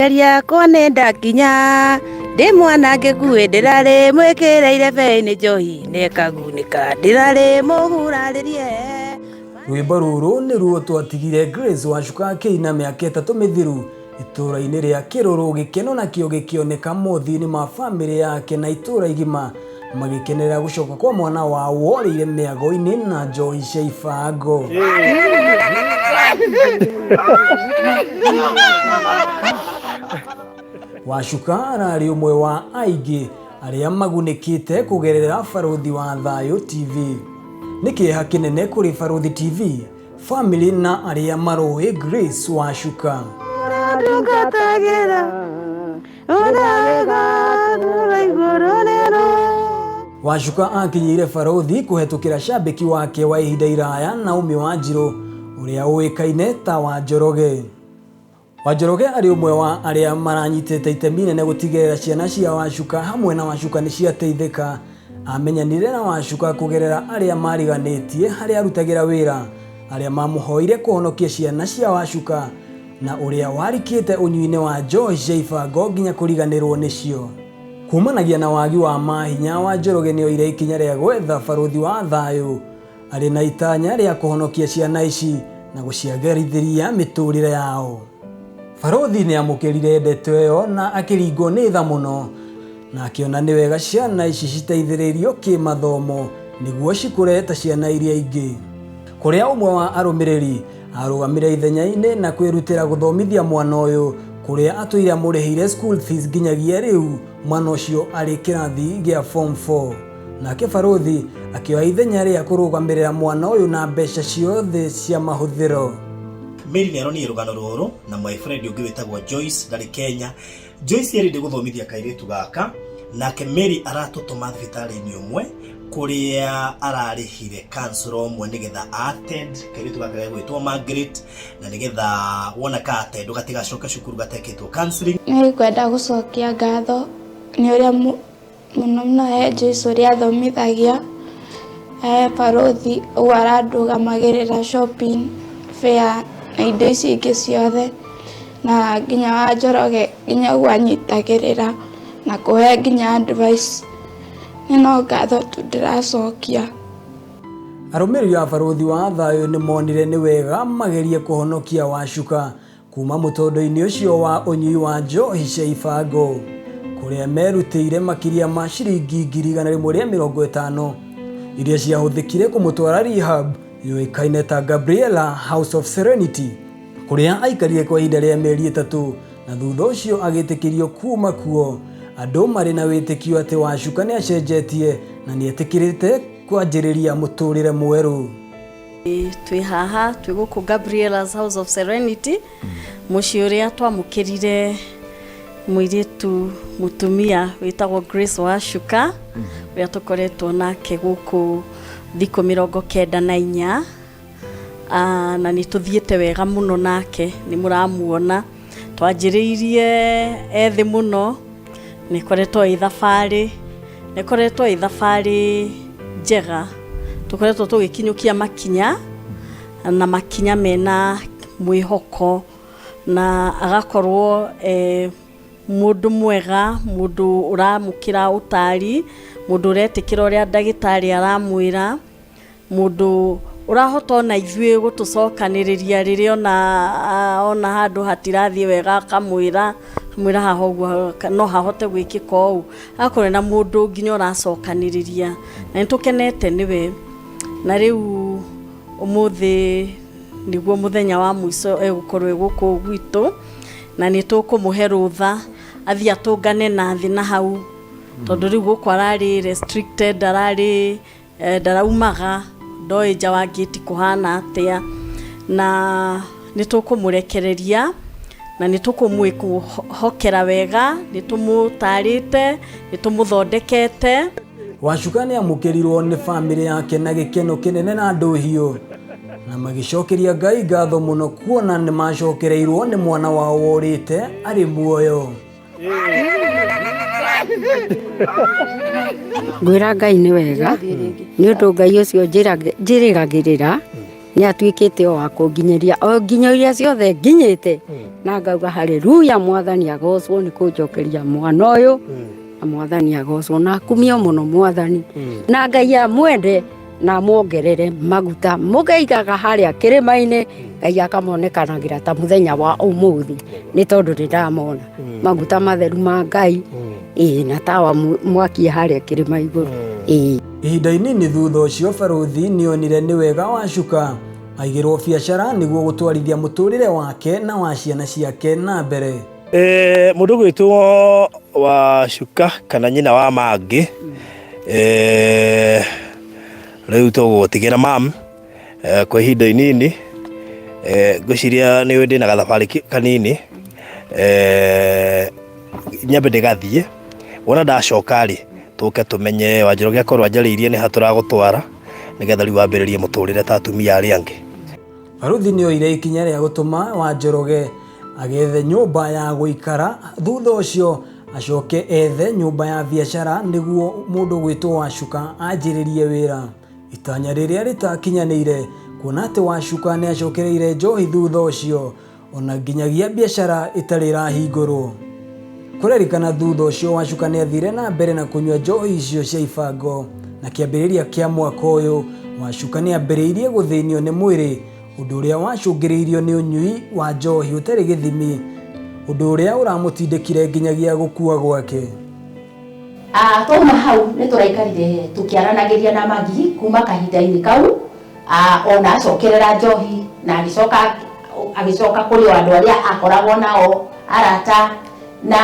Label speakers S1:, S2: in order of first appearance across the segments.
S1: Geria kone ndakinya ndi mwanake kuwe ndirari mwikireire beini njohi nekagunika ndirari muguraririe.
S2: Rwimbo ruru niruo twatigire Grace Wacuka akĩina mĩaka 3 mĩthiru itũra-inĩ rĩa Kĩrũrũ, gĩkeno nakĩo gĩkĩoneka mothiũ-inĩ ma bamĩrĩ yake na itũra igima magĩkenerera gũcoka kwa mwana wao worĩire mĩago-inĩ na njohi cia ibango. Wacuka ararĩ ũmwe wa aingĩ arĩa magunĩkĩte kũgerera Barũthi wa Thayũ TV. Nĩ kĩeha kĩnene kũrĩ Barũthi TV, family na arĩa marũĩ Grace Wacuka. Wacuka akinyire Barũthi kũhetũkĩra shabiki wake wa ihinda iraya Naomi Wanjirũ ũrĩa ũĩkaine ta Wanjoroge. Wanjoroge arĩ ũmwe wa arĩa maranyitĩte itemi inene gũtigĩrĩra ciana cia Wacuka hamwe na Wacuka nĩ ciateithĩka. Amenyanire na Wacuka kũgerera arĩa mariganĩtie harĩa arutagĩra wĩra, arĩa mamũhoire kũhonokia ciana cia Wacuka na ũrĩa warikĩte ũnyui-inĩ wa njohi cia ibango nginya kũriganĩrwo nĩcio. Kumanagia na wagi wa mahinya, Wanjoroge nĩoire ikinya rĩa gwetha Barũthi wa Thayũ arĩ na itanya rĩa kũhonokia ciana ici na gũciagĩrithĩria mĩtũrĩre yao. Barũthi nĩamũkĩrire ndeto ĩyo na akĩringwo nĩ tha mũno na akĩona nĩ wega ciana ici citeithĩrĩrio kĩmathomo nĩguo cikũre ta ciana iria ingĩ. Kũrĩa ũmwe wa arũmĩrĩri arũgamire ithenya-inĩ na kwĩrutĩra gũthomithia mwana ũyũ, kũrĩa atũire amũrĩhire school fees nginyagia rĩu mwana ũcio arĩ kĩrathi gĩa form 4. Nake Barũthi akĩoya ithenya rĩa kũrũgamĩrĩra mwana ũyũ na mbeca ciothe cia mahũthĩro.
S3: Mary nĩaronire rũgano rũrũ na my friend ũngĩ wĩtagwo Joyce ndarĩ Kenya. Joyce erĩnde gũthomithia kairĩtu gaka, nake Mary aratũtũma thibitarĩ-inĩ ũmwe kũrĩa ararĩhire counselor ũmwe nĩgetha attend kairĩtu gaka gagwĩtwo Margaret, na nĩgetha wona ka attend gatigacoka cukuru gatekĩtwo counseling.
S4: Nĩ kwenda gũcokia ngatho nĩ ũrĩa mũno he Joyce ũrĩa athomithagia Barũthi ũguo arandũgamagĩrĩra shopping fair na indo ici ingĩ ciothe, na nginya Wanjoroge nginya ũguo anyitagĩrĩra na kũhe nginya advice. No ngatho tu ndĩracokia.
S2: Arũmĩrĩri a Barũthi wa Thayũ nĩ monire nĩ wega magerie kũhonokia Wacuka kuma mũtondo-inĩ ũcio wa ũnyui wa njohi cia ibango, kũrĩa merutĩire makĩria ma ciringi 150 iria ciahũthĩkire kũmũtwara rehab yoĩkaine ta Gabriela House of Serenity, kũrĩa aikarire kwa ihinda rĩa mĩeri 3 na thutha ũcio agĩtĩkĩrio kuma kuo. Andũ marĩ na wĩtĩkio atĩ Wacuka nĩ acenjetie na nĩ etĩkĩrĩte kwanjĩrĩria mũtũrĩre mwerũ.
S5: Twĩ haha twĩ gũkũ Gabriela's House of Serenity, mũciĩ ũrĩa twamũkĩrire mũirĩtu mũtumia wĩtagwo Grace Wacuka ũrĩa tũkoretwo nake gũkũ thikũ 94, na nĩ tũthiĩte wega mũno nake, nĩ mũramuona twanjĩrĩirie ethĩ mũno. Nĩ koretwo ĩ thabarĩ njega, tũkoretwo tũgĩkinyũkia makinya mena mwĩhoko, na agakorwo mũndũ mwega, mũndũ ũramũkĩra ũtari, mũndũ ũretĩkĩra ũrĩa ndagĩtarĩ aramwĩra, mũndũ ũrahota ona ithuĩ gũtũcokanĩrĩria rĩrĩa ona handũ hatirathiĩ wega akamwĩra haha ũguo no hahote gwĩkĩka ũũ, akorwo na mũndũ nginya ũracokanĩrĩria, na nĩtũkenete nĩwe. Na rĩu ũmũthĩ nĩguo mũthenya wa mũico egũkorwo gũkũ gwitũ, na nĩtũkũmũhe rũtha athiĩ atũngane na thĩ na hau, tondũ rĩu gũkũ ararĩ restricted, ndaraumaga, ndoĩ nja wa gate kũhana atĩa, na nĩtũkũmũrekereria na nĩtũkũmwĩhokera wega, nĩtũmũtarĩte, nĩtũmũthondekete.
S2: Wacuka nĩamũkĩrirwo nĩ bamĩrĩ yake na gĩkeno kĩnene na ndũhiũ, na magĩcokeria Ngai ngatho mũno kuona nĩ macokereirwo nĩ mwana wao worĩte arĩ muoyo.
S6: Ngwĩra Ngai nĩ wega nĩ ũndũ Ngai ũcio njĩrĩgagĩrĩra nĩ atuĩkĩte o wa kũnginyeria o nginyo iria ciothe nginyĩte na ngauga haleluya mwathani agocwo nĩ kũnjokeria mwana ũyũ na mwathani agocwo na akumio mũno mwathani na Ngai amwende na mwongerere maguta mũgeigaga harĩa kĩrĩma-inĩ Ngai akamonekanagĩra ta mũthenya wa ũmũthĩ nĩ tondũ ndĩramona maguta matheru ma Ngai na tawa mwakie harĩa kĩrĩma igũrũ
S2: ihinda inini thutha ũcio barothi nĩonire nĩ wega Wacuka aigĩrwo biacara nĩguo gũtwarithia mũtũrĩre wake na wa ciana ciake na mbere.
S3: Mũndũ gwĩtwo Wacuka kana nyina wa Mangĩ rĩu tũgũtigĩra mam kwa ihinda inini ngwĩciria nĩ ndĩ na gathabarĩ kanini nyambe ndĩgathiĩ wona ndacoka rĩ tũke tũmenye Wanjoroge akorwo anjarĩirie nĩ ha tũragũtwara nĩgetha rĩu wambĩrĩrie mũtũrĩre ta atumia arĩa angĩ.
S2: Barothi nĩoire ikinya rĩa gũtũma Wanjoroge agethe nyũmba ya gũikara thutha ũcio acoke ethe nyũmba ya biacara nĩguo mũndũ gwĩtwo Wacuka anjĩrĩrie wĩra. Itanya rĩrĩa rĩtakinyanĩire kuona atĩ Wacuka nĩ acokereire njohi thutha ũcio ona nginyagia biacara itarĩ irahingũrwo. Kũrerikana thutha ũcio Wacuka nĩ athire na mbere na kũnyua njohi icio cia ibango na kĩambĩrĩria kĩa mwaka ũyũ Wacuka nĩ ambĩrĩirie gũthĩnio nĩ mwĩrĩ ũndũ ũrĩa wacũngĩrĩirio nĩ ũnyui wa njohi ũtarĩ gĩthimi ũndũ ũrĩa ũramũtindĩkire nginyagia gũkua gwake.
S7: Toma hau nĩ tũraikarire tũkĩaranagĩria na Magi kuma kahinda-inĩ kau ona acokerera njohi na agĩcoka kũrĩ andũ arĩa akoragwo nao arata na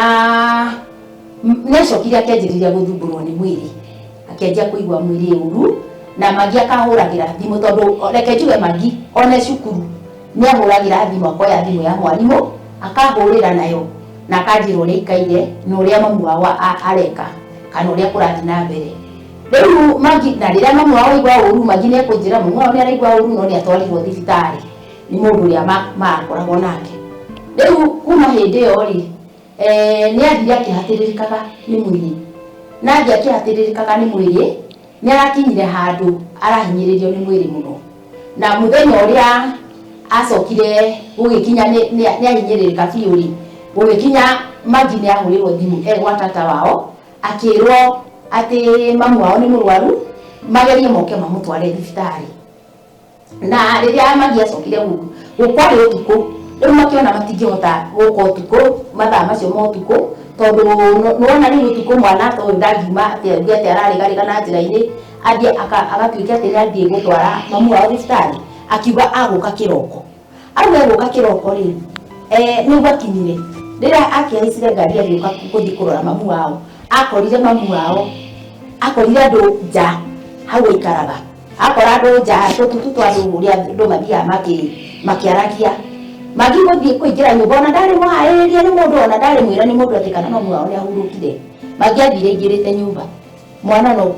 S7: nĩ acokire akĩanjĩrĩria gũthumbũrwo nĩ mwĩrĩ akĩanjia kũigua mwĩrĩ ũru na Magi akahũragĩra thimũ tondũ reke njuge Magi one cukuru nĩ ahũragĩra thimũ akoya thimũ ya mwarimũ akahũrĩra nayo na akanjĩra ũrĩa ikaire na ũrĩa mamu wao areka kana ũrĩa kũrathiĩ na mbere. Rĩu Magi na rĩrĩa mamu wao aigua ũru Magi nĩ ekũnjĩra mamu wao nĩ araigua ũru no nĩ atwarirwo thibitarĩ nĩ mũndũ ũrĩa makoragwo nake. Rĩu kuma hĩndĩ ĩyo rĩ nĩ athire akĩhatĩrĩrĩkaga nĩ mwĩrĩ na athire akĩhatĩrĩrĩkaga nĩ mwĩrĩ nĩ arakinyire handũ arahinyĩrĩrio nĩ mwĩrĩ mũno na mũthenya ũrĩa acokire gũgĩkinya nĩ ahinyĩrĩrĩka biũ rĩ gũgĩkinya Magi nĩ ahũrĩrwo thimũ gwa tata wao akĩrwo atĩ mamu wao nĩ mũrwaru magerie moke mamũtware thibitarĩ na rĩrĩa Magi acokire gũkwarĩ ũtukũ rĩu makĩona matingĩhota gũka ũtukũ mathaa macio ma ũtukũ tondũ nĩwona rĩu ũtukũ mwana ta ũyũ ndangiuma atĩ ararĩgarĩga na njĩra-inĩ athiĩ agatuĩka atĩ nĩ athiĩ gũtwara mamu wao thibitarĩ akiuga agũka kĩroko auga agũka kĩroko rĩ nĩguo akinyire rĩrĩa akĩhaicire ngari agĩũka gũthiĩ kũrora mamu wao akorire mamu wao akorire andũ nja hau aikaraga akora andũ nja tũtũ twa ũrĩa andũ mathiaga makĩaragia Magi gũthiĩ kũingĩra nyũmba ona ndarĩ mũharĩrĩria nĩ mũndũ ona ndarĩ mwĩra nĩ mũndũ atĩ kana mamu wao nĩ ahurũkire. Magi athire aingĩrĩte nyũmba mwana no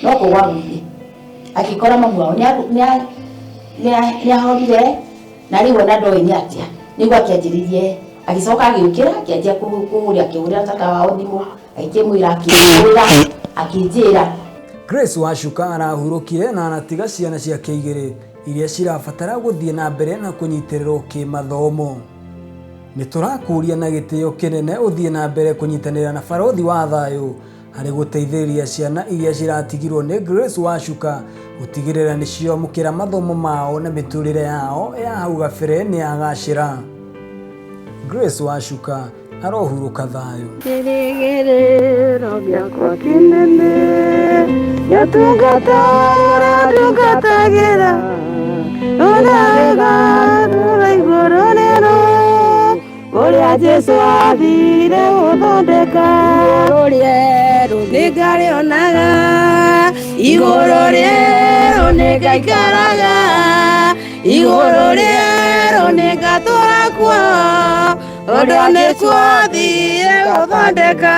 S7: kũgwa gũthiĩ agĩkora mamu wao nĩ ahorire na rĩu ona ndoĩ nĩ atĩa nĩguo akĩanjĩrĩrie agĩcoka agĩũkĩra akĩanjia akĩhũrĩra tata wao thimũ akĩmwĩra akĩnjĩra.
S2: Grace Wacuka arahurũkire na anatiga ciana ciake igĩrĩ iria cirabatara gũthiĩ na mbere na kũnyitĩrĩrwo kĩmathomo. Nĩ tũrakũria na gĩtĩo kĩnene ũthiĩ na mbere kũnyitanĩra na barothi wa thayũ harĩ gũteithĩrĩria ciana iria ciratigirwo nĩ Grace Wacuka gũtigĩrĩra nĩ ciamũkĩra mathomo mao na mĩtũrĩre yao ya hau gabere nĩ yagacĩra. Grace Wacuka arohurũka thayũ.
S1: Kĩrĩgĩrĩro gĩakwa kĩnene gĩatungata ũratũngatagĩra ũrarega ũraigũrũ nĩro ũrĩa Jesũ athire gũthondeka rĩerũ nĩngarĩonaga igũrũ rĩerũ nĩngaikaraga igũrũ rĩerũ nĩngatũra kuo ũndũ nĩkuo athire gũthondeka.